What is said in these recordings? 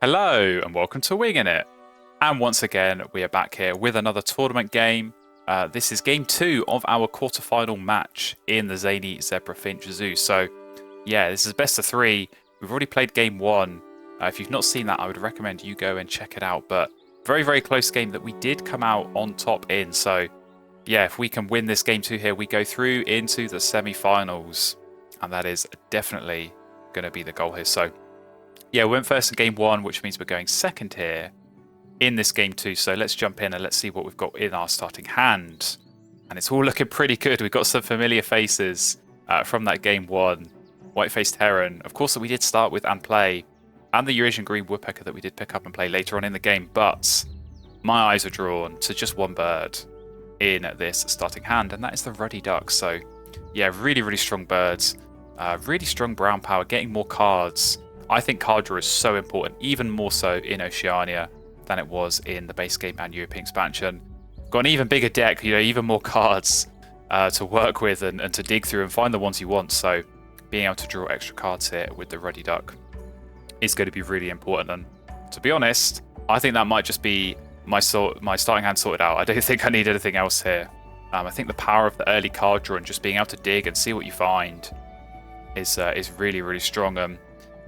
Hello and welcome to Wingin It. And once again, we are back here with another tournament game. This is game 2 of our quarterfinal match in the Zany Zebra Finch Zoo. So, yeah, this is best of 3. We've already played game 1. If you've not seen that, I would recommend you go and check it out. But very, very close game that we did come out on top in. So, yeah, if we can win this game 2 here, we go through into the semi-finals. And that is definitely going to be the goal here. So, yeah, we went first in game 1, which means we're going second here in this game 2. So let's jump in and let's see what we've got in our starting hand. And it's all looking pretty good. We've got some familiar faces from that game 1. White-faced heron, of course, that we did start with and play, and the Eurasian green woodpecker that we did pick up and play later on in the game. But my eyes are drawn to just one bird in this starting hand, and that is the ruddy duck. So yeah, really, really strong birds. Really strong brown power, getting more cards. I think card draw is so important, even more so in Oceania than it was in the base game and European expansion. Got an even bigger deck, even more cards to work with and to dig through and find the ones you want. So being able to draw extra cards here with the ruddy duck is going to be really important. And to be honest, I think that might just be my starting hand sorted out. I don't think I need anything else here. I think the power of the early card draw and just being able to dig and see what you find is really, really strong.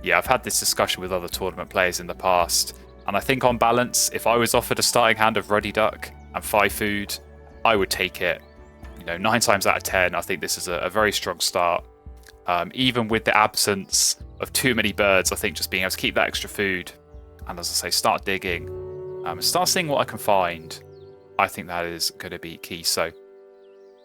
Yeah, I've had this discussion with other tournament players in the past, and I think on balance, if I was offered a starting hand of ruddy duck and 5 food, I would take it. 9 times out of 10, I think this is a very strong start. Even with the absence of too many birds, I think just being able to keep that extra food, and as I say, start digging, start seeing what I can find, I think that is going to be key. So,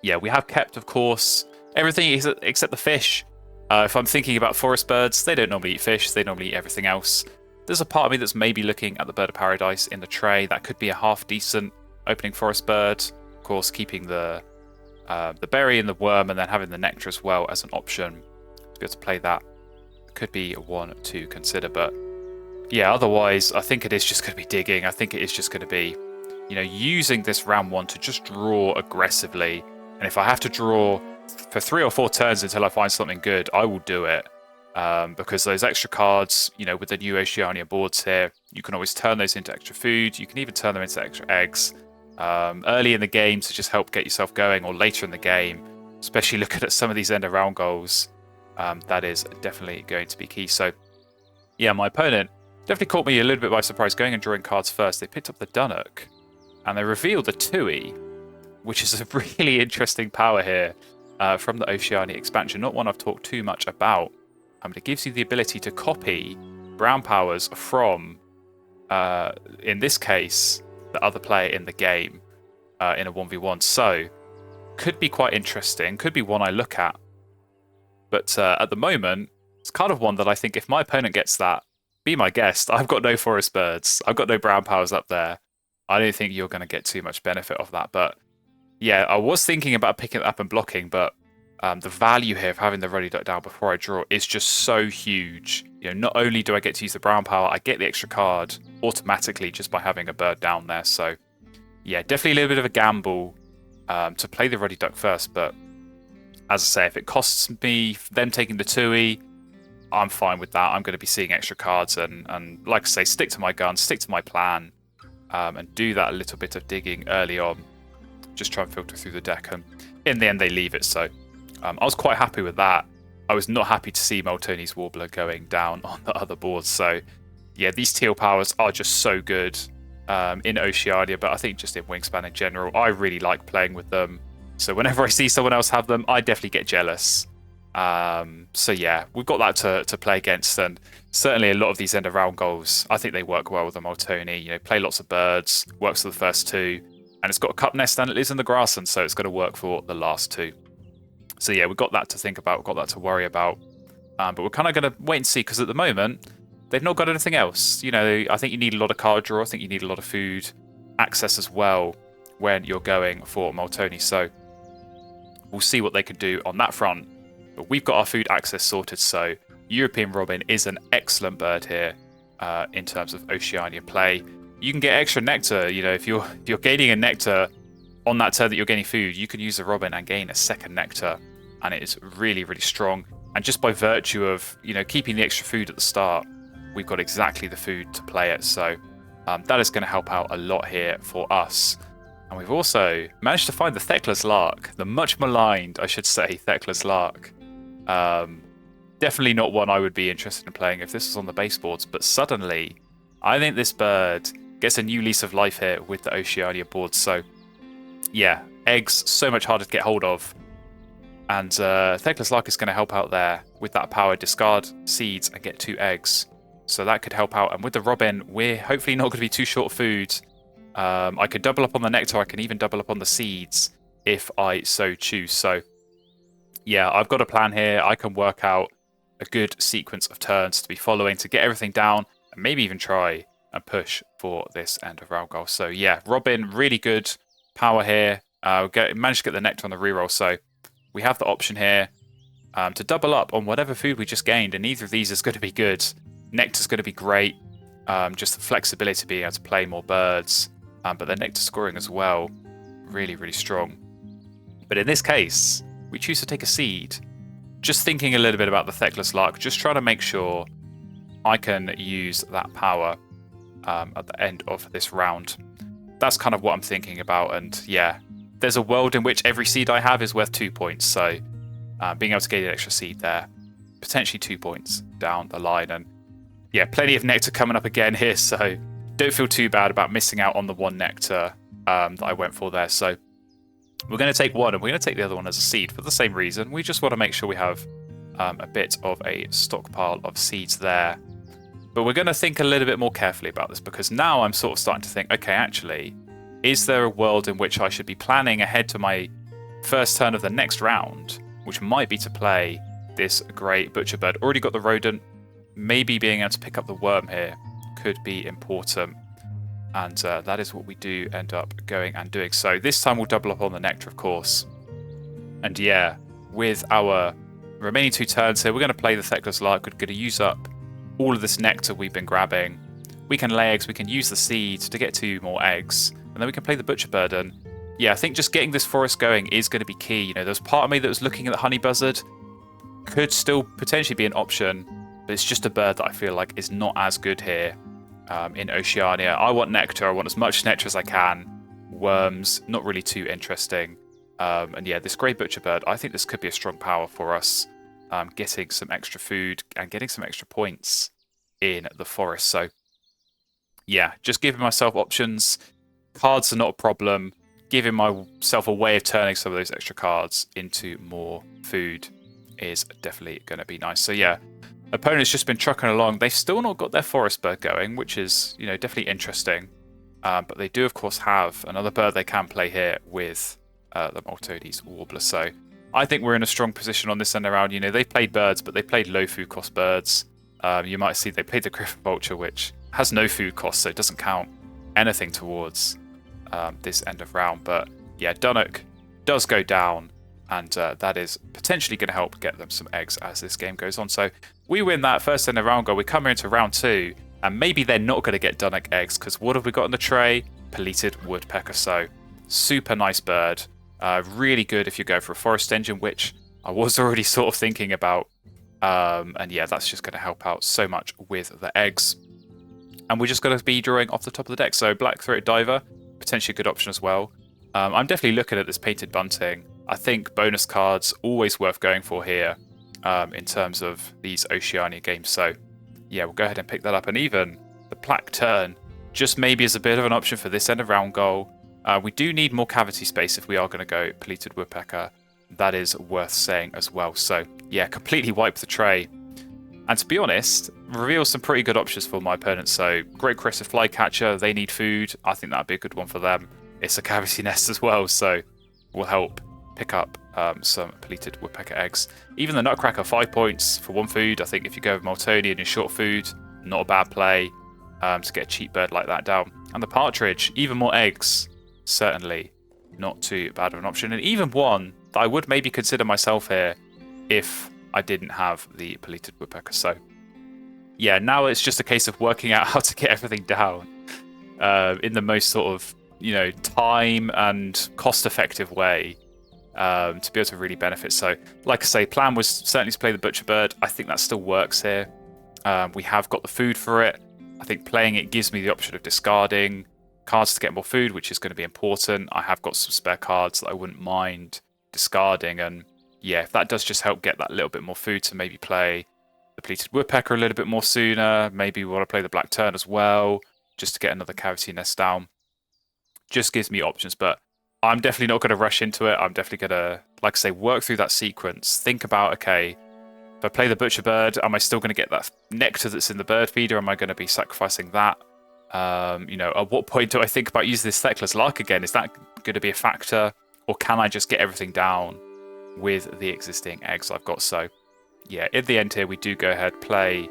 yeah, we have kept, of course, everything except the fish. If I'm thinking about forest birds, they don't normally eat fish, they normally eat everything else. There's a part of me that's maybe looking at the bird of paradise in the tray. That could be a half-decent opening forest bird. Of course, keeping the berry and the worm and then having the nectar as well as an option to be able to play that. Could be one to consider, but yeah, otherwise, I think it is just going to be digging. I think it is just going to be, using this round 1 to just draw aggressively. And if I have to draw for 3 or 4 turns until I find something good, I will do it. Because those extra cards, with the new Oceania boards here, you can always turn those into extra food. You can even turn them into extra eggs early in the game to just help get yourself going, or later in the game, especially looking at some of these end of round goals. That is definitely going to be key. So, yeah, my opponent definitely caught me a little bit by surprise going and drawing cards first. They picked up the Dunnock and they revealed the Tui, which is a really interesting power here. From the Oceania expansion, not one I've talked too much about. It gives you the ability to copy brown powers from, in this case, the other player in the game in a 1v1. So, could be quite interesting, could be one I look at. But at the moment, it's kind of one that I think if my opponent gets that, be my guest. I've got no forest birds, I've got no brown powers up there. I don't think you're going to get too much benefit of that, but yeah, I was thinking about picking it up and blocking, but the value here of having the ruddy duck down before I draw is just so huge. Not only do I get to use the brown power, I get the extra card automatically just by having a bird down there. So, yeah, definitely a little bit of a gamble to play the ruddy duck first. But as I say, if it costs me them taking the Tui, I'm fine with that. I'm going to be seeing extra cards and like I say, stick to my gun, stick to my plan, and do that a little bit of digging early on. Just try and filter through the deck, and in the end they leave it. So I was quite happy with that. I was not happy to see Maltoni's Warbler going down on the other boards. So yeah, these teal powers are just so good in Oceania, but I think just in Wingspan in general, I really like playing with them. So whenever I see someone else have them, I definitely get jealous. So yeah, we've got that to play against, and certainly a lot of these end of round goals, I think they work well with the Maltoni. Play lots of birds, works for the first 2. And it's got a cup nest and it lives in the grassland, so it's going to work for the last 2. So yeah, we've got that to think about, we've got that to worry about. But we're kind of going to wait and see, because at the moment, they've not got anything else. I think you need a lot of card draw, I think you need a lot of food access as well when you're going for Maltoni. So we'll see what they can do on that front. But we've got our food access sorted, so European Robin is an excellent bird here in terms of Oceania play. You can get extra nectar. If you're gaining a nectar on that turn that you're gaining food, you can use the Robin and gain a second nectar, and it is really, really strong. And just by virtue of keeping the extra food at the start, we've got exactly the food to play it. So that is going to help out a lot here for us. And we've also managed to find the Thecla's Lark, the much maligned, I should say, Thecla's Lark. Definitely not one I would be interested in playing if this was on the baseboards, but suddenly I think this bird gets a new lease of life here with the Oceania boards. So yeah, eggs, so much harder to get hold of. And Thecla's Lark is going to help out there with that power. Discard seeds and get 2 eggs. So that could help out. And with the robin, we're hopefully not going to be too short of food. I could double up on the nectar. I can even double up on the seeds if I so choose. So yeah, I've got a plan here. I can work out a good sequence of turns to be following to get everything down and maybe even try and push for this end of round goal. So yeah, robin, really good power here. Managed to get the nectar on the reroll. So we have the option here to double up on whatever food we just gained, and either of these is going to be good. Nectar's going to be great. Just the flexibility to be able to play more birds. But the nectar scoring as well, really, really strong. But in this case, we choose to take a seed. Just thinking a little bit about the Thecla's Lark, just trying to make sure I can use that power at the end of this round. That's kind of what I'm thinking about. And yeah, there's a world in which every seed I have is worth 2 points. So being able to get an extra seed there, potentially 2 points down the line. And yeah, plenty of nectar coming up again here. So don't feel too bad about missing out on the 1 nectar that I went for there. So we're going to take one and we're going to take the other one as a seed for the same reason. We just want to make sure we have a bit of a stockpile of seeds there. But we're going to think a little bit more carefully about this, because now I'm sort of starting to think, okay, actually, is there a world in which I should be planning ahead to my first turn of the next round, which might be to play this great butcher bird? Already got the rodent. Maybe being able to pick up the worm here could be important, and that is what we do end up going and doing. So this time we'll double up on the nectar, of course, and yeah, with our remaining 2 turns here, we're going to play the Thecla's Lark. We're going to use up all of this nectar we've been grabbing. We can lay eggs, we can use the seeds to get 2 more eggs, and then we can play the butcher bird. And yeah, I think just getting this forest going is going to be key. You know, there's part of me that was looking at the honey buzzard, could still potentially be an option, but it's just a bird that I feel like is not as good here. In Oceania, I want nectar. I want as much nectar as I can. Worms, not really too interesting. And yeah, this grey butcher bird, I think this could be a strong power for us. Getting some extra food and getting some extra points in the forest. So yeah, just giving myself options. Cards are not a problem. Giving myself a way of turning some of those extra cards into more food is definitely going to be nice. So yeah, opponent's just been trucking along. They've still not got their forest bird going, which is, you know, definitely interesting. But they do, of course, have another bird they can play here with the Maltese warbler. So I think we're in a strong position on this end around. You know, they played birds, but they played low food cost birds. You might see they played the griffon vulture, which has no food cost, so it doesn't count anything towards this end of round. But yeah, Dunnock does go down, and that is potentially going to help get them some eggs as this game goes on. So we win that first end of round goal. We come into round 2, and maybe they're not going to get Dunnock eggs, because what have we got in the tray? Peleated woodpecker. So super nice bird. Really good if you go for a forest engine, which I was already sort of thinking about. And yeah, that's just going to help out so much with the eggs. And we're just going to be drawing off the top of the deck. So black-throated diver, potentially a good option as well. I'm definitely looking at this painted bunting. I think bonus cards always worth going for here in terms of these Oceania games. So yeah, we'll go ahead and pick that up. And even the plaque turn just maybe is a bit of an option for this end of round goal. We do need more cavity space if we are going to go Peleated woodpecker. That is worth saying as well. So yeah, completely wipe the tray. And to be honest, reveals some pretty good options for my opponents. So great crested flycatcher, they need food. I think that'd be a good one for them. It's a cavity nest as well, so will help pick up some Peleated woodpecker eggs. Even the nutcracker, 5 points for 1 food. I think if you go with Maltoni and you're short food, not a bad play to get a cheap bird like that down. And the partridge, even more eggs, certainly not too bad of an option. And even one that I would maybe consider myself here if I didn't have the Peleated woodpecker. So yeah, now it's just a case of working out how to get everything down in the most sort of, you know, time and cost-effective way to be able to really benefit. So like I say, plan was certainly to play the butcher bird. I think that still works here. We have got the food for it. I think playing it gives me the option of discarding cards to get more food, which is going to be important. I have got some spare cards that I wouldn't mind discarding, and yeah, if that does just help get that little bit more food to maybe play the Pleated Woodpecker a little bit more sooner, maybe we want to play the Black Tern as well, just to get another cavity nest down. Just gives me options, but I'm definitely not going to rush into it. I'm definitely going to, like I say, work through that sequence. Think about, okay, if I play the Butcher Bird, am I still going to get that nectar that's in the bird feeder? Am I going to be sacrificing that? You know, at what point do I think about using this Feckless Lark again? Is that going to be a factor? Or can I just get everything down with the existing eggs I've got? So, yeah, in the end here, we do go ahead, play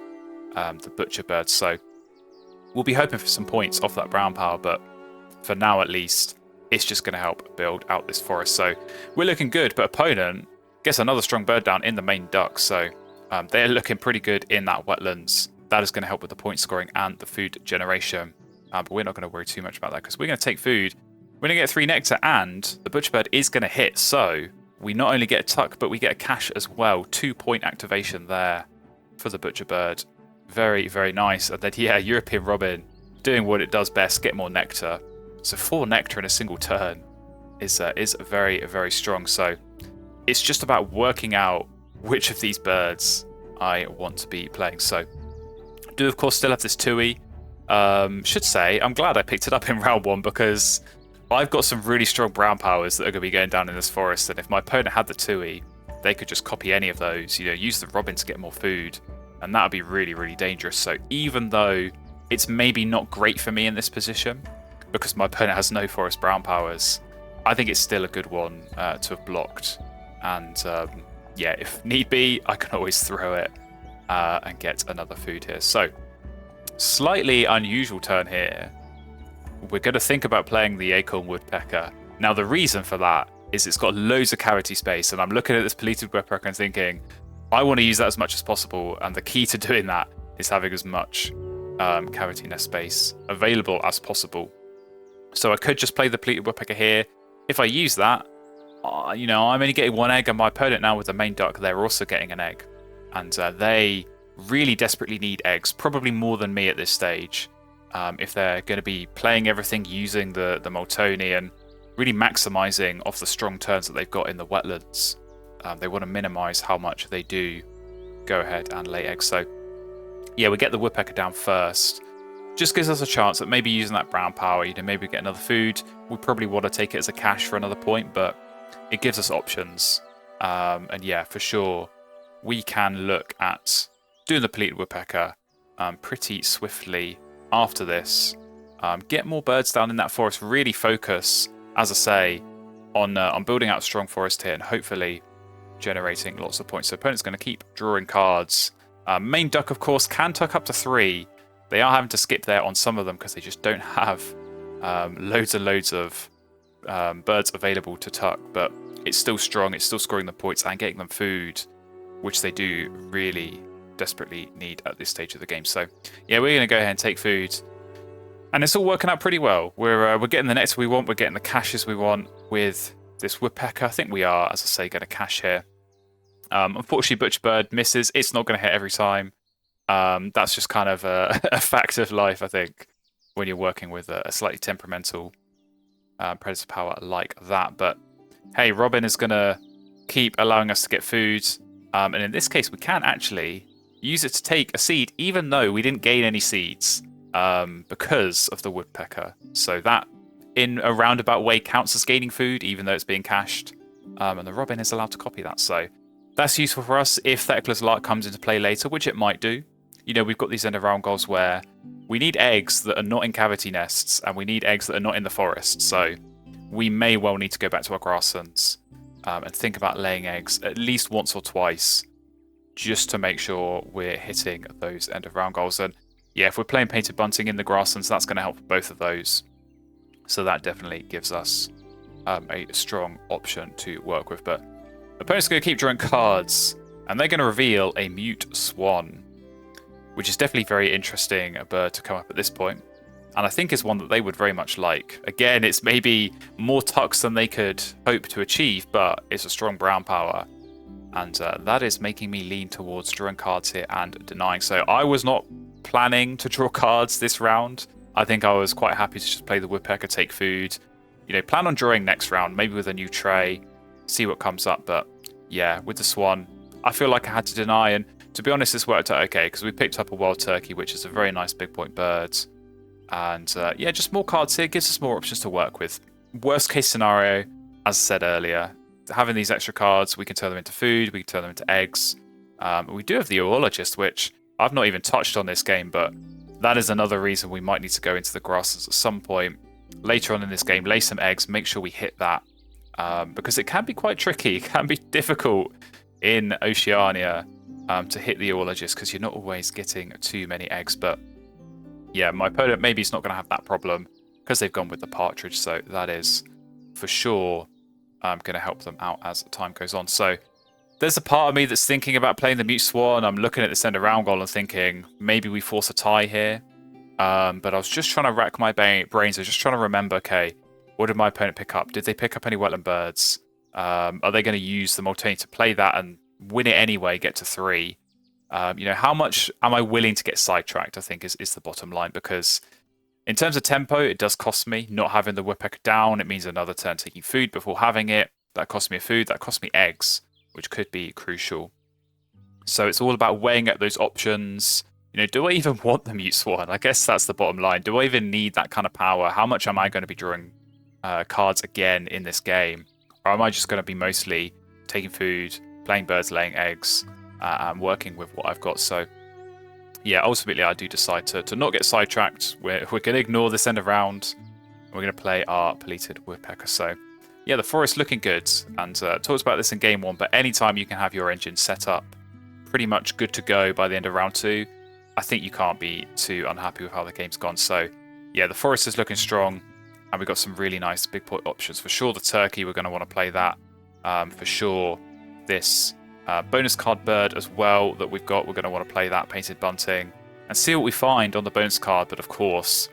the Butcher Bird. So, we'll be hoping for some points off that brown power, but for now at least, it's just going to help build out this forest. So, we're looking good, but opponent gets another strong bird down in the main duck. So, they're looking pretty good in that wetlands. That is going to help with the point scoring and the food generation. But we're not going to worry too much about that because we're going to take food. We're going to get 3 nectar, and the Butcher Bird is going to hit. So we not only get a tuck, but we get a cache as well. 2-point activation there for the Butcher Bird. Very, very nice. And then, yeah, European Robin doing what it does best, get more nectar. So 4 nectar in a single turn is very, very strong. So it's just about working out which of these birds I want to be playing. So I do, of course, still have this Tui. Should say, I'm glad I picked it up in round 1 because I've got some really strong brown powers that are going to be going down in this forest, and if my opponent had the Tui, they could just copy any of those, you know, use the Robin to get more food, and that would be really, really dangerous. So even though it's maybe not great for me in this position, because my opponent has no forest brown powers, I think it's still a good one to have blocked. And yeah, if need be, I can always throw it and get another food here. So slightly unusual turn here. We're going to think about playing the Acorn Woodpecker. Now, the reason for that is it's got loads of cavity space, and I'm looking at this Pleated Woodpecker and thinking, I want to use that as much as possible, and the key to doing that is having as much cavity nest space available as possible. So I could just play the Pleated Woodpecker here. If I use that, you know, I'm only getting 1 egg, and my opponent now with the main duck, they're also getting an egg. And they really desperately need eggs, probably more than me at this stage. If they're going to be playing everything using the Moltoni and really maximizing off the strong turns that they've got in the wetlands, they want to minimize how much they do go ahead and lay eggs. So yeah, we get the Woodpecker down first. Just gives us a chance that maybe using that brown power, you know, maybe get another food. We probably want to take it as a cache for another point, but it gives us options. And yeah, for sure, we can look at doing the Pleated Woodpecker pretty swiftly after this. Get more birds down in that forest, really focus, as I say, on building out a strong forest here and hopefully generating lots of points. So opponent's going to keep drawing cards. Main duck, of course, can tuck up to 3. They are having to skip there on some of them because they just don't have loads and loads of birds available to tuck, but it's still strong, it's still scoring the points and getting them food, which they do really desperately need at this stage of the game. So yeah, we're going to go ahead and take food, and it's all working out pretty well. We're getting the nectar we want, we're getting the caches we want with this Woodpecker. I think we are, as I say, going to cache here. Unfortunately, Butcher Bird misses. It's not going to hit every time. That's just kind of a fact of life, I think, when you're working with a slightly temperamental Predator power like that. But hey, Robin is going to keep allowing us to get food. And in this case, we can actually use it to take a seed, even though we didn't gain any seeds because of the Woodpecker. So that, in a roundabout way, counts as gaining food, even though it's being cached. And the Robin is allowed to copy that. So that's useful for us if Feckless Lark comes into play later, which it might do. You know, we've got these end of round goals where we need eggs that are not in cavity nests, and we need eggs that are not in the forest. So we may well need to go back to our grasslands and think about laying eggs at least once or twice, just to make sure we're hitting those end of round goals. And yeah, if we're playing Painted Bunting in the grasslands, that's going to help both of those. So that definitely gives us a strong option to work with. But opponent's going to keep drawing cards, and they're going to reveal a Mute Swan, which is definitely very interesting, a bird to come up at this point. And I think is one that they would very much like. Again, it's maybe more tucks than they could hope to achieve, but it's a strong brown power. And that is making me lean towards drawing cards here and denying. So I was not planning to draw cards this round. I think I was quite happy to just play the woodpecker, take food. You know, plan on drawing next round, maybe with a new tray, see what comes up. But yeah, with the swan, I feel like I had to deny. And to be honest, this worked out okay because we picked up a wild turkey, which is a very nice big point bird. And yeah, just more cards here gives us more options to work with. Worst case scenario, as I said earlier, having these extra cards, we can turn them into food, we can turn them into eggs. We do have the oologist, which I've not even touched on this game, but that is another reason we might need to go into the grasses at some point later on in this game, lay some eggs, make sure we hit that, because it can be quite tricky, it can be difficult in Oceania to hit the oologist because you're not always getting too many eggs. But yeah, my opponent maybe is not going to have that problem because they've gone with the partridge, so that is for sure going to help them out as time goes on. So there's a part of me that's thinking about playing the mute swan. I'm looking at this end of round goal and thinking maybe we force a tie here. But I was just trying to rack my brains. I was just trying to remember, okay, what did my opponent pick up? Did they pick up any wetland birds? Are they going to use the Multani to play that and win it anyway, get to 3? You know, how much am I willing to get sidetracked, I think is the bottom line. Because in terms of tempo, it does cost me not having the woodpecker down. It means another turn taking food before having it. That cost me a food. That cost me eggs, which could be crucial. So it's all about weighing up those options. You know, do I even want the mute swan? I guess that's the bottom line. Do I even need that kind of power? How much am I going to be drawing cards again in this game? Or am I just going to be mostly taking food, playing birds, laying eggs, and working with what I've got? So yeah, ultimately I do decide to not get sidetracked. We're going to ignore this end of round. And we're going to play our Peleated Woodpecker. So yeah, the forest looking good. And talked about this in game 1, but anytime you can have your engine set up pretty much good to go by the end of round 2, I think you can't be too unhappy with how the game's gone. So yeah, the forest is looking strong, and we've got some really nice big point options. For sure the turkey, we're going to want to play that. For sure this bonus card bird as well that we've got, we're going to want to play that, painted bunting, and see what we find on the bonus card. But of course,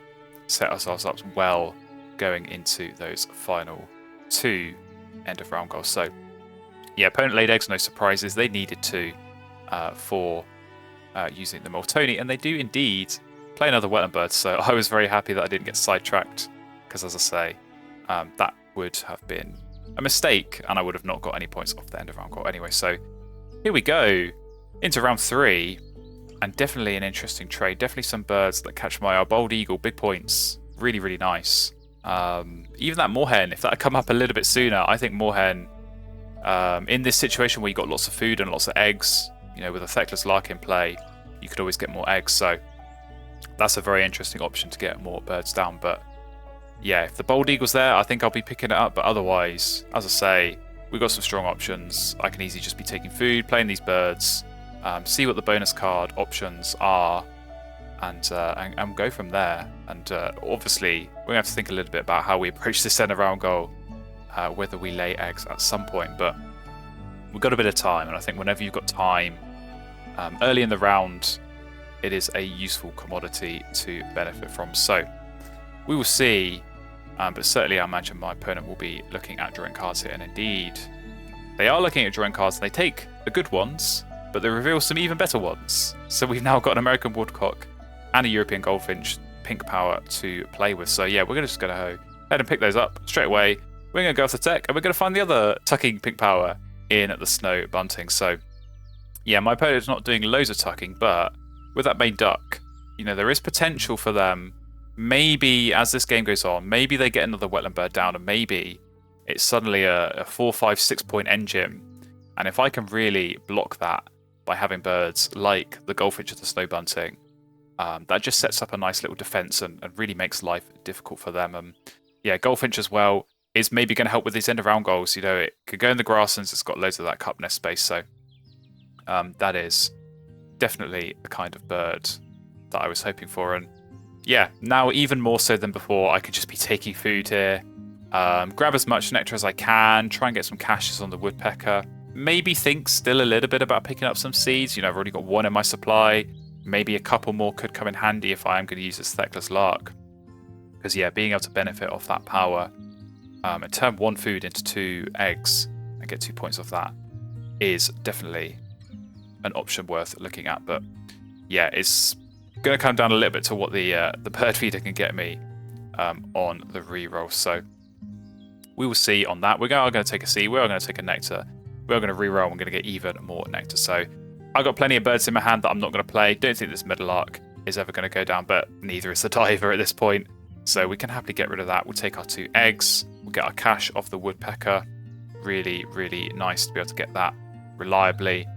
set ourselves up well going into those final 2 end of round goals. So yeah, opponent laid eggs, no surprises. They needed to for using the Multani, and they do indeed play another wetland bird. So I was very happy that I didn't get sidetracked, because as I say, that would have been a mistake and I would have not got any points off the end of round goal anyway. So here we go into round 3, and definitely an interesting trade. Definitely some birds that catch my eye. Bald eagle, big points, really, really nice. Even that moorhen, if that had come up a little bit sooner, I think moorhen, in this situation where you got lots of food and lots of eggs, you know, with a feckless lark in play, you could always get more eggs. So that's a very interesting option to get more birds down. But yeah, if the bald eagle's there, I think I'll be picking it up. But otherwise, as I say, we've got some strong options. I can easily just be taking food, playing these birds, see what the bonus card options are, and go from there. And obviously, we're going to have to think a little bit about how we approach this end of round goal, whether we lay eggs at some point. But we've got a bit of time, and I think whenever you've got time early in the round, it is a useful commodity to benefit from. So we will see, but certainly I imagine my opponent will be looking at drawing cards here, and indeed they are looking at drawing cards, and they take the good ones, but they reveal some even better ones. So we've now got an American woodcock and a European goldfinch pink power to play with. So yeah, we're just going to go ahead and pick those up straight away. We're going to go off the tech, and we're going to find the other tucking pink power in at the snow bunting. So yeah, my opponent's not doing loads of tucking, but with that main duck, you know, there is potential for them. Maybe as this game goes on, maybe they get another wetland bird down, and maybe it's suddenly a 4, 5, 6 point engine. And if I can really block that by having birds like the goldfinch or the snow bunting, that just sets up a nice little defense and really makes life difficult for them. Yeah, goldfinch as well is maybe going to help with these end of round goals. You know, it could go in the grasslands, it's got loads of that cup nest space. So that is definitely the kind of bird that I was hoping for. And yeah, now even more so than before, I could just be taking food here. Grab as much nectar as I can, try and get some caches on the woodpecker. Maybe think still a little bit about picking up some seeds. You know, I've already got 1 in my supply. Maybe a couple more could come in handy if I am going to use this feckless lark. Because yeah, being able to benefit off that power and turn 1 food into 2 eggs and get 2 points off that is definitely an option worth looking at. But yeah, it's going to come down a little bit to what the bird feeder can get me on the reroll. So we will see on that. We are going to take a C. We are going to take a nectar. We are going to reroll. I'm going to get even more nectar. So I've got plenty of birds in my hand that I'm not going to play. Don't think this middle arc is ever going to go down, but neither is the diver at this point. So we can happily get rid of that. We'll take our 2 eggs. We'll get our cash off the woodpecker. Really, really nice to be able to get that reliably.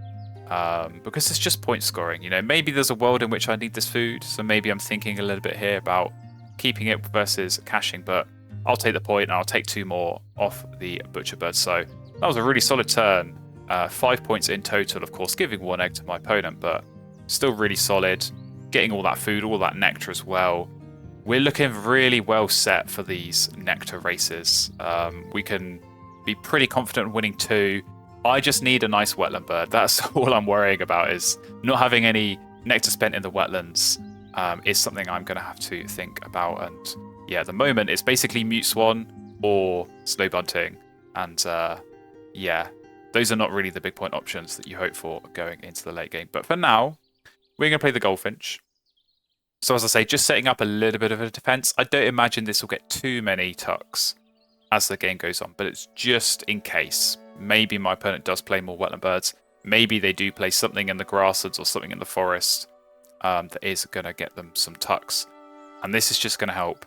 Because it's just point scoring. You know, maybe there's a world in which I need this food. So maybe I'm thinking a little bit here about keeping it versus caching, but I'll take the point and I'll take 2 more off the butcher bird. So that was a really solid turn. 5 points in total, of course, giving 1 egg to my opponent, but still really solid. Getting all that food, all that nectar as well. We're looking really well set for these nectar races. We can be pretty confident in winning 2. I just need a nice wetland bird. That's all I'm worrying about, is not having any nectar spent in the wetlands is something I'm going to have to think about. And yeah, at the moment it's basically mute swan or slow bunting. And yeah, those are not really the big point options that you hope for going into the late game. But for now, we're going to play the goldfinch. So as I say, just setting up a little bit of a defense. I don't imagine this will get too many tucks as the game goes on, but it's just in case. Maybe my opponent does play more wetland birds. Maybe they do play something in the grasslands or something in the forest that is going to get them some tucks. And this is just going to help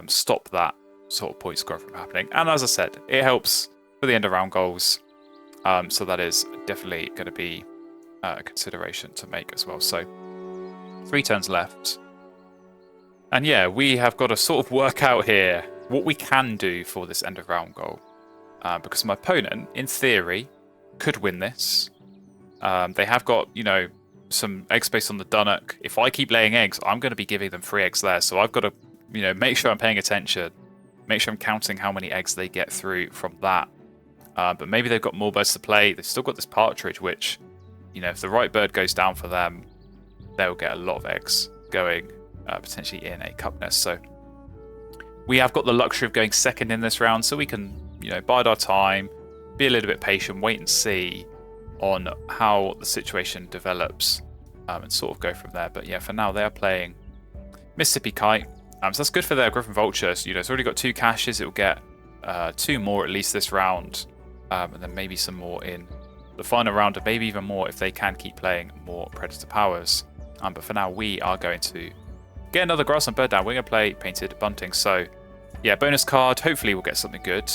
stop that sort of point score from happening. And as I said, it helps for the end of round goals. So that is definitely going to be a consideration to make as well. So 3 turns left. And yeah, we have got to sort of work out here what we can do for this end of round goal. Because my opponent, in theory, could win this. They have got, you know, some egg space on the Dunnock. If I keep laying eggs, I'm going to be giving them 3 eggs there. So I've got to, you know, make sure I'm paying attention. Make sure I'm counting how many eggs they get through from that. But maybe they've got more birds to play. They've still got this partridge, which, you know, if the right bird goes down for them, they'll get a lot of eggs going potentially in a cup nest. So we have got the luxury of going second in this round, so we can, you know, bide our time, be a little bit patient, wait and see on how the situation develops, and sort of go from there. But yeah, for now they are playing Mississippi Kite, so that's good for their Griffin Vulture. So, you know, it's already got 2 caches. It will get 2 more at least this round, and then maybe some more in the final round, and maybe even more if they can keep playing more Predator Powers. But for now, we are going to get another grassland bird down. We're going to play Painted Bunting. So yeah, bonus card. Hopefully we'll get something good.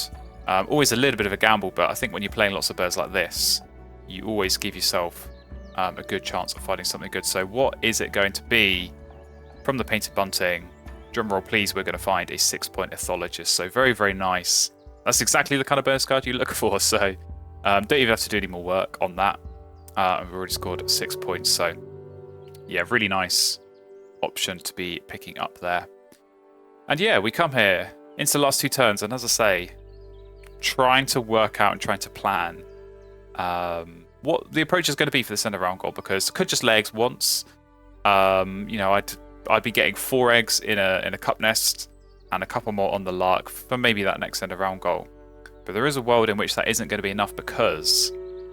Always a little bit of a gamble, but I think when you're playing lots of birds like this, you always give yourself a good chance of finding something good. So what is it going to be from the Painted Bunting? Drum roll, please. We're going to find a 6-point Ethologist. So very, very nice. That's exactly the kind of bonus card you look for. So don't even have to do any more work on that. And we've already scored 6 points. So yeah, really nice option to be picking up there. And yeah, we come here into the last 2 turns, and as I say, trying to work out and trying to plan what the approach is going to be for this end of round goal, because I could just lay eggs once. You know, I'd be getting 4 eggs in a cup nest and a couple more on the lark for maybe that next end of round goal. But there is a world in which that isn't going to be enough, because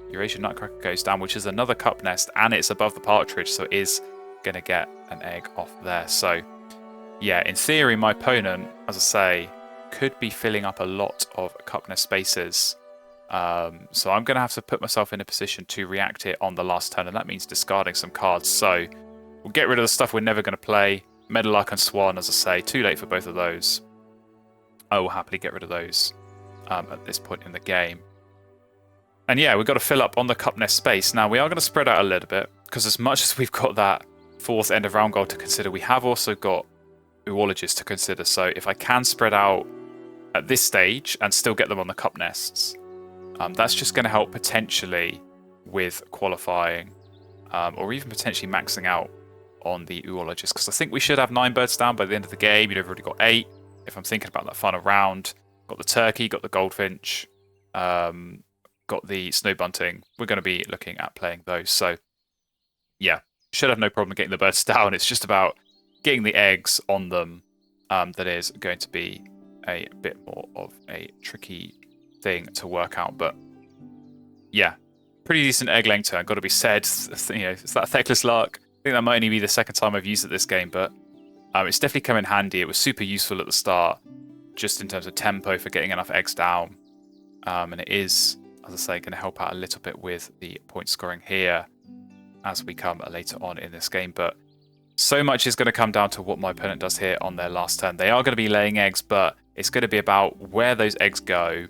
Eurasian Nutcracker goes down, which is another cup nest, and it's above the partridge, so it is going to get an egg off there. So yeah, in theory, my opponent, as I say, could be filling up a lot of cup nest spaces. So I'm going to have to put myself in a position to react it on the last turn, and that means discarding some cards. So we'll get rid of the stuff we're never going to play. Meadowlark and Swan, as I say, too late for both of those. I will happily get rid of those at this point in the game. And yeah, we've got to fill up on the cup nest space. Now, we are going to spread out a little bit, because as much as we've got that 4th end of round goal to consider, we have also got Oologists to consider. So if I can spread out at this stage and still get them on the cup nests, that's just going to help potentially with qualifying, or even potentially maxing out on the Oologists, because I think we should have 9 birds down by the end of the game. You've already got 8 if I'm thinking about that final round. Got the turkey, got the goldfinch, got the snow bunting. We're going to be looking at playing those. So yeah, should have no problem getting the birds down. It's just about getting the eggs on them. That is going to be a bit more of a tricky thing to work out. But yeah, pretty decent egg laying turn, got to be said. You know, it's that Theckless Lark. I think that might only be the second time I've used it this game, but it's definitely come in handy. It was super useful at the start, just in terms of tempo for getting enough eggs down. And it is, as I say, going to help out a little bit with the point scoring here as we come later on in this game. But so much is going to come down to what my opponent does here on their last turn. They are going to be laying eggs, but it's going to be about where those eggs go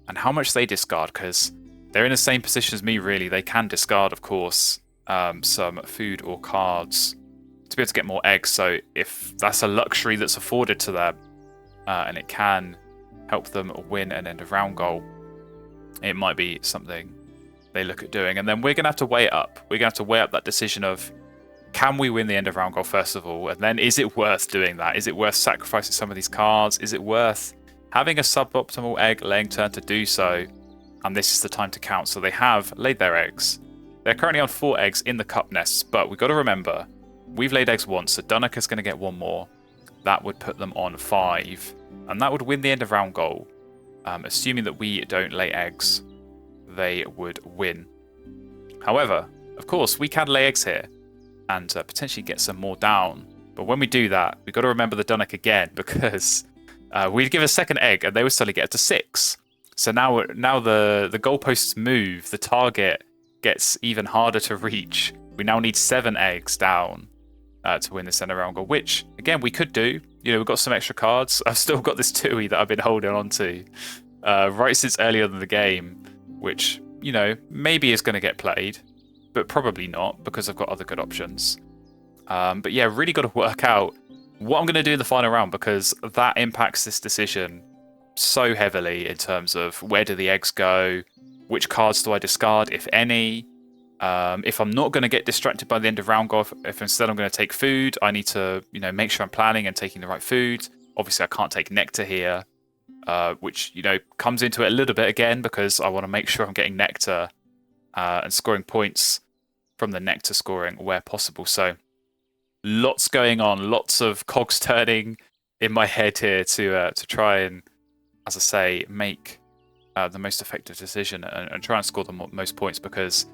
and how much they discard, because they're in the same position as me, really. They can discard, of course, some food or cards to be able to get more eggs. So if that's a luxury that's afforded to them, and it can help them win an end of round goal, it might be something they look at doing. And then we're going to have to weigh it up. We're going to have to weigh up that decision of, can we win the end of round goal first of all? And then is it worth doing that? Is it worth sacrificing some of these cards? Is it worth having a suboptimal egg laying turn to do so? And this is the time to count. So they have laid their eggs. They're currently on 4 eggs in the cup nests, but we've got to remember, we've laid eggs once, so Dunnock going to get 1 more. That would put them on 5, and that would win the end of round goal. Assuming that we don't lay eggs, they would win. However, of course, we can lay eggs here and potentially get some more down. But when we do that, we've got to remember the Dunnock again, because we'd give a second egg and they would suddenly get to 6. So now the goalposts move, the target gets even harder to reach. We now need 7 eggs down to win this end of round goal, which, again, we could do. You know, we've got some extra cards. I've still got this Tui that I've been holding on to right since earlier in the game, which, you know, maybe is going to get played, but probably not, because I've got other good options. But yeah, really got to work out what I'm going to do in the final round, because that impacts this decision so heavily in terms of where do the eggs go, which cards do I discard, if any. If I'm not going to get distracted by the end of round goal, if instead I'm going to take food, I need to, you know, make sure I'm planning and taking the right food. Obviously, I can't take nectar here, which, you know, comes into it a little bit again, because I want to make sure I'm getting nectar and scoring points from the nectar scoring where possible. So lots going on, lots of cogs turning in my head here to try and, as I say, make the most effective decision and try and score the most points, because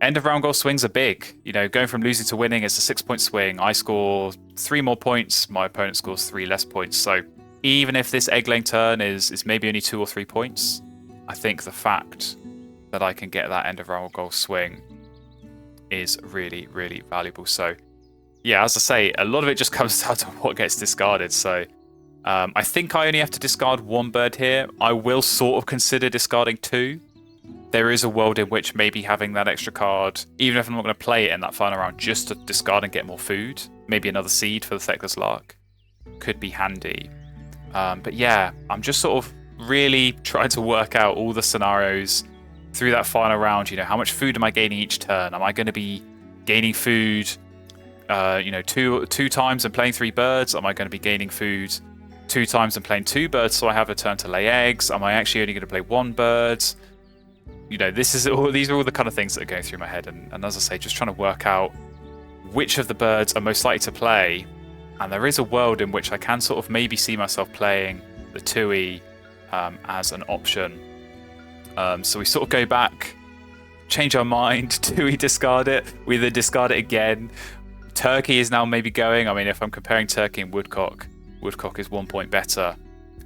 end of round goal swings are big. You know, going from losing to winning is a 6-point swing. I score 3 more points, my opponent scores 3 less points. So even if this egg laying turn is maybe only 2 or 3 points, I think the fact that I can get that end of round goal swing is really, really valuable. So yeah, as I say, a lot of it just comes down to what gets discarded. So I think I only have to discard 1 bird here. I will sort of consider discarding 2. There is a world in which maybe having that extra card, even if I'm not going to play it in that final round, just to discard and get more food, maybe another seed for the Theckless Lark, could be handy. But yeah, I'm just sort of really trying to work out all the scenarios through that final round. You know, how much food am I gaining each turn? Am I going to be gaining food, you know, two times and playing 3 birds? Am I going to be gaining food 2 times and playing 2 birds so I have a turn to lay eggs? Am I actually only going to play 1 bird? You know, these are all the kind of things that are going through my head, and as I say, just trying to work out which of the birds are most likely to play. And there is a world in which I can sort of maybe see myself playing the Tui as an option. So we sort of go back, change our mind, Tui discard it, we then discard it again. Turkey is now maybe going. I mean, if I'm comparing Turkey and Woodcock, Woodcock is 1 point better,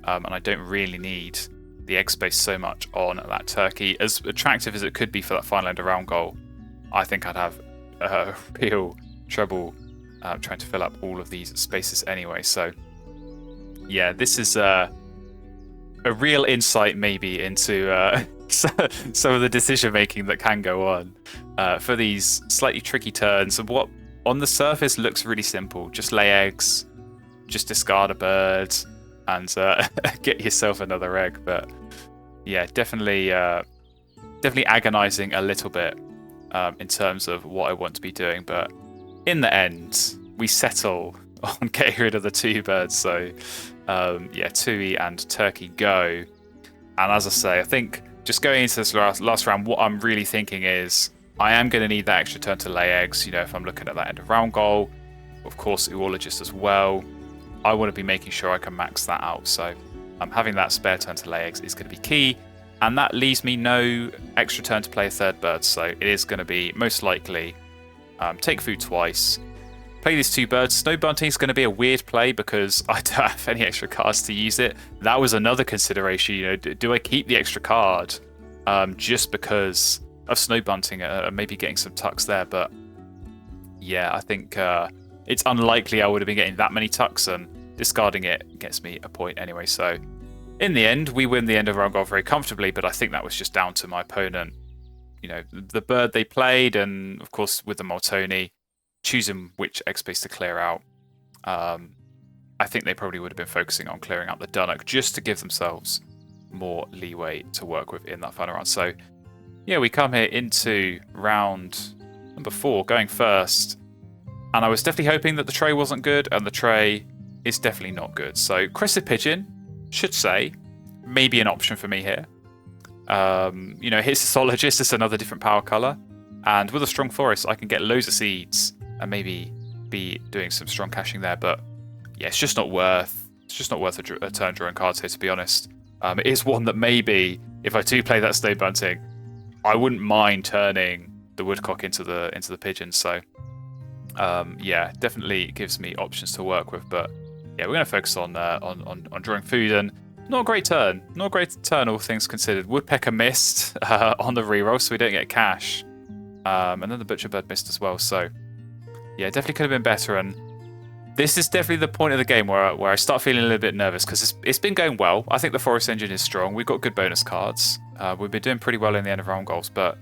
and I don't really need the egg space so much on that Turkey. As attractive as it could be for that final end of round goal, I think I'd have real trouble trying to fill up all of these spaces anyway. So yeah, this is a real insight maybe into some of the decision making that can go on for these slightly tricky turns, and what on the surface looks really simple. Just lay eggs, just discard a bird, and get yourself another egg. But yeah, definitely agonizing a little bit in terms of what I want to be doing. But in the end, we settle on getting rid of the 2 birds. So yeah, Tui and Turkey go. And as I say, I think just going into this last round, what I'm really thinking is I am going to need that extra turn to lay eggs. You know, if I'm looking at that end of round goal, of course, Oologist as well. I want to be making sure I can max that out. So having that spare turn to lay eggs is going to be key. And that leaves me no extra turn to play a third bird, so it is going to be most likely take food twice, play these 2 birds. Snow Bunting is going to be a weird play because I don't have any extra cards to use it. That was another consideration, you know, do I keep the extra card just because of Snow Bunting, maybe getting some tucks there, but yeah, I think it's unlikely I would have been getting that many tucks, and discarding it gets me a point anyway, so in the end, we win the end of round goal very comfortably, but I think that was just down to my opponent. You know, the bird they played, and of course with the Moltoni, choosing which egg space to clear out. I think they probably would have been focusing on clearing out the Dunnock just to give themselves more leeway to work with in that final round. So, yeah, we come here into round number 4, going first. And I was definitely hoping that the tray wasn't good, and the tray is definitely not good. So, Crested Pigeon, should say, maybe an option for me here. You know, his Zoologist is another different power colour, and with a strong forest I can get loads of seeds and maybe be doing some strong caching there, but yeah, it's just not worth a turn drawing cards here, to be honest. It is one that maybe if I do play that Snow Bunting, I wouldn't mind turning the Woodcock into the pigeon. So yeah, definitely gives me options to work with, but yeah, we're going to focus on drawing food, and not a great turn. Not a great turn, all things considered. Woodpecker missed on the reroll, so we don't get cash. And then the Butcher Bird missed as well. So yeah, definitely could have been better. And this is definitely the point of the game where I start feeling a little bit nervous, because it's been going well. I think the Forest Engine is strong. We've got good bonus cards. We've been doing pretty well in the end of round goals, but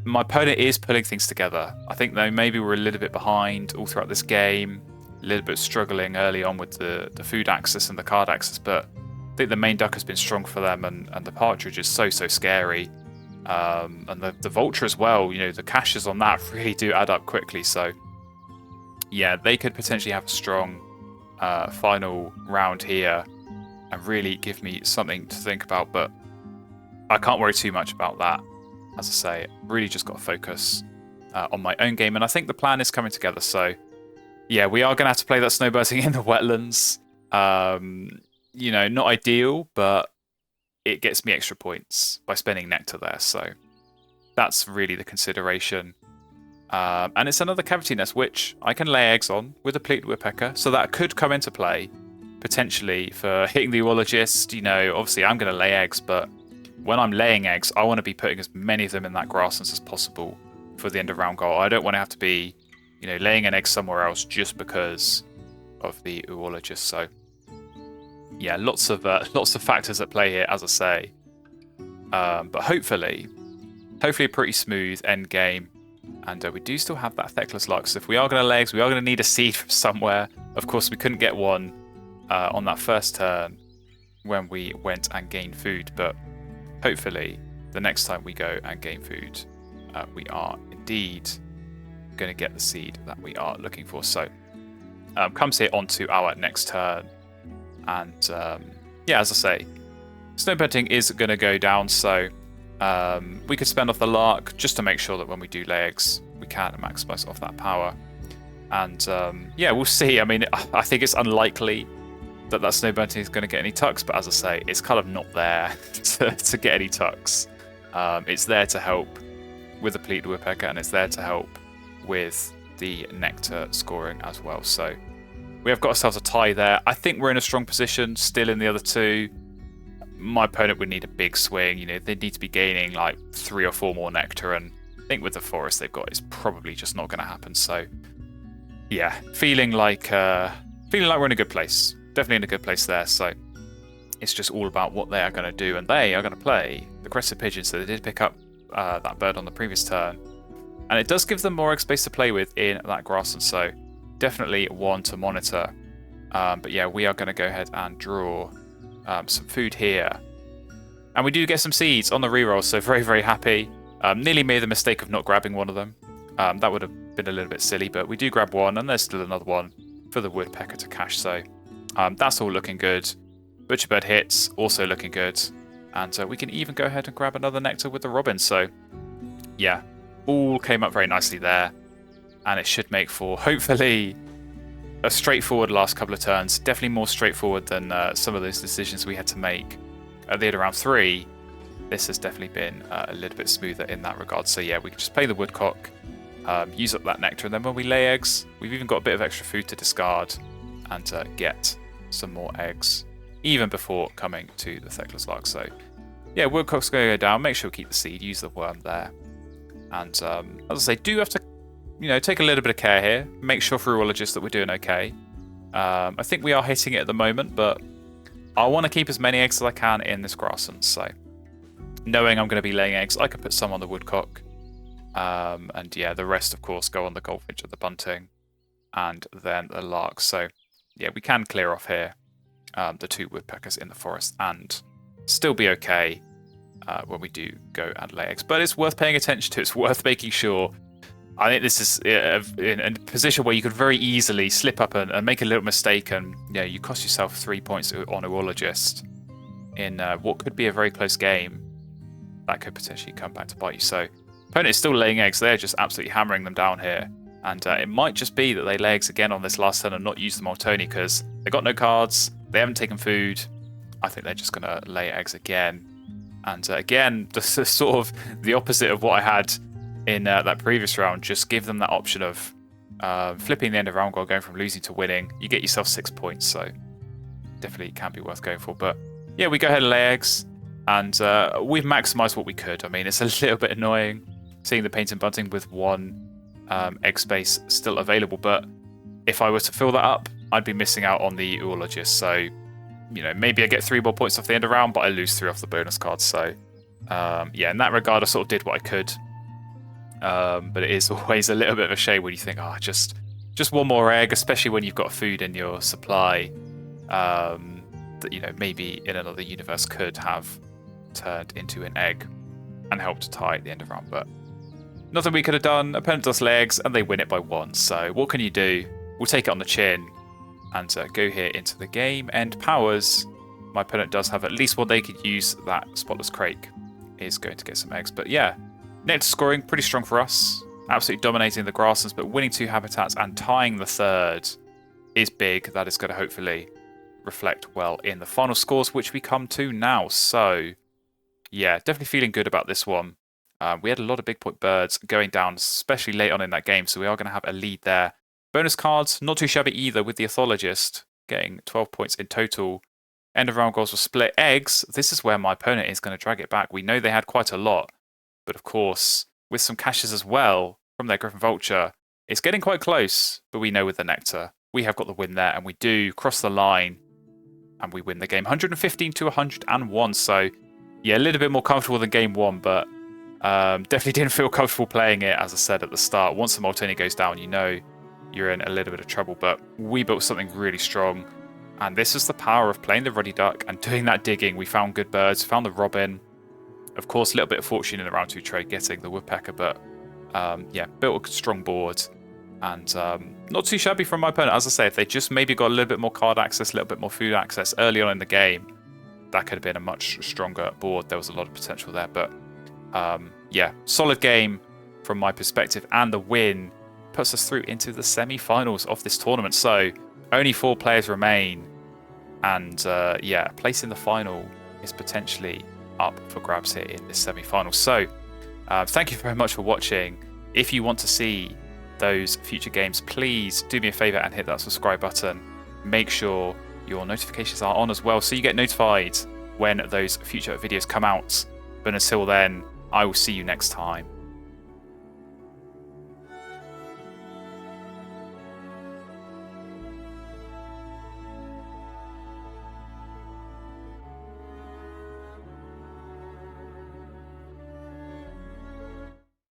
my opponent is pulling things together. I think though maybe we're a little bit behind all throughout this game. A little bit struggling early on with the food axis and the card axis, but I think the main duck has been strong for them, and the partridge is so scary, and the vulture as well. You know, the caches on that really do add up quickly. So yeah, they could potentially have a strong final round here and really give me something to think about, but I can't worry too much about that. As I say, really just got to focus on my own game, and I think the plan is coming together. So yeah, we are going to have to play that Snowbursting in the wetlands. You know, not ideal, but it gets me extra points by spending Nectar there. So that's really the consideration. And it's another cavity nest, which I can lay eggs on with a Pleated Woodpecker. So that could come into play, potentially, for hitting the Zoologist. You know, obviously I'm going to lay eggs, but when I'm laying eggs, I want to be putting as many of them in that grasslands as possible for the end of round goal. I don't want to have to be, you know, laying an egg somewhere else just because of the Zoologist. So yeah, lots of factors at play here, as I say. But hopefully a pretty smooth end game. And we do still have that Feckless Luck. So if we are going to lay eggs, we are going to need a seed from somewhere. Of course, we couldn't get one on that first turn when we went and gained food. But hopefully the next time we go and gain food, we are indeed going to get the seed that we are looking for. So comes here onto our next turn. And yeah, as I say, Snow Bunting is going to go down. So we could spend off the Lark just to make sure that when we do lay eggs, we can maximize off that power. And yeah, we'll see. I mean, I think it's unlikely that Snow Bunting is going to get any tucks, but as I say, it's kind of not there to get any tucks. It's there to help with the Pleated Woodpecker, and it's there to help with the Nectar scoring as well. So we have got ourselves a tie there. I think we're in a strong position still in the other two. My opponent would need a big swing. You know, they need to be gaining like 3 or 4 more Nectar, and I think with the forest they've got, it's probably just not going to happen. So yeah, feeling like we're in a good place. Definitely in a good place there. So it's just all about what they are going to do, and they are going to play the Crested Pigeon. So they did pick up that bird on the previous turn, and it does give them more egg space to play with in that grassland. So definitely one to monitor. But yeah, we are going to go ahead and draw some food here, and we do get some seeds on the reroll. So very happy. Nearly made the mistake of not grabbing one of them. That would have been a little bit silly, but we do grab one, and there's still another one for the Woodpecker to cache. So that's all looking good. Butcherbird hits, also looking good. And we can even go ahead and grab another Nectar with the Robin. So yeah, all came up very nicely there. And it should make for, hopefully, a straightforward last couple of turns. Definitely more straightforward than some of those decisions we had to make at the end of round 3. this has definitely been a little bit smoother in that regard. So yeah, we can just play the woodcock, use up that nectar, and then when we lay eggs, we've even got a bit of extra food to discard and get some more eggs, even before coming to the Thecla's lark. So yeah, woodcock's going to go down. Make sure we keep the seed, use the worm there. And as I say, do have to, take a little bit of care here. Make sure for urologists that we're doing okay. I think we are hitting it at the moment, but I want to keep as many eggs as I can in this grassland. So knowing I'm going to be laying eggs, I can put some on the woodcock. And yeah, the rest, of course, go on the goldfinch and the bunting, and then the lark. So yeah, we can clear off here the 2 woodpeckers in the forest and still be okay when we do go and lay eggs. But it's worth paying attention to. It's worth making sure. I think this is in a position where you could very easily slip up and make a little mistake, and you cost yourself 3 points on urologist in what could be a very close game. That could potentially come back to bite you. So opponent is still laying eggs. They're just absolutely hammering them down here. And it might just be that they lay eggs again on this last turn and not use the Moltoni because they got no cards. They haven't taken food. I think they're just going to lay eggs again. And again, this is sort of the opposite of what I had in that previous round. Just give them that option of flipping the end of round goal, going from losing to winning. You get yourself 6 points, so definitely can be worth going for. But yeah, we go ahead and lay eggs, and we've maximised what we could. I mean, it's a little bit annoying seeing the paint and bunting with 1 egg space still available, but if I were to fill that up, I'd be missing out on the urologist. So maybe I get 3 more points off the end of round, but I lose 3 off the bonus cards. So yeah, in that regard, I sort of did what I could. But it is always a little bit of a shame when you think, just 1 more egg, especially when you've got food in your supply that maybe in another universe could have turned into an egg and helped to tie at the end of round. But nothing we could have done. Opponent does legs and they win it by 1. So what can you do? We'll take it on the chin and go here into the game. End powers. My opponent does have at least 1 they could use. That Spotless Crake is going to get some eggs. But yeah, net scoring pretty strong for us. Absolutely dominating the grasslands, but winning 2 habitats and tying the 3rd is big. That is going to hopefully reflect well in the final scores, which we come to now. So yeah, definitely feeling good about this one. We had a lot of big point birds going down, especially late on in that game, so we are going to have a lead there. Bonus cards, not too shabby either, with the Ethologist getting 12 points in total. End of round goals were split. Eggs, this is where my opponent is going to drag it back. We know they had quite a lot, but of course, with some caches as well from their Griffin Vulture, it's getting quite close, but we know with the Nectar, we have got the win there, and we do cross the line, and we win the game 115 to 101. So yeah, a little bit more comfortable than game 1, but definitely didn't feel comfortable playing it, as I said at the start. Once the Molteni goes down, you're in a little bit of trouble, but we built something really strong, and this is the power of playing the Ruddy Duck and doing that digging. We found good birds, found the Robin, of course a little bit of fortune in the round 2 trade getting the Woodpecker, but yeah, built a strong board, and not too shabby from my opponent. As I say, if they just maybe got a little bit more card access, a little bit more food access early on in the game, that could have been a much stronger board. There was a lot of potential there, but yeah, solid game from my perspective, and the win puts us through into the semi-finals of this tournament. So only 4 players remain, and yeah, a place in the final is potentially up for grabs here in this semi-final. So thank you very much for watching. If you want to see those future games, please do me a favor and hit that subscribe button. Make sure your notifications are on as well, so you get notified when those future videos come out. But until then, I will see you next time.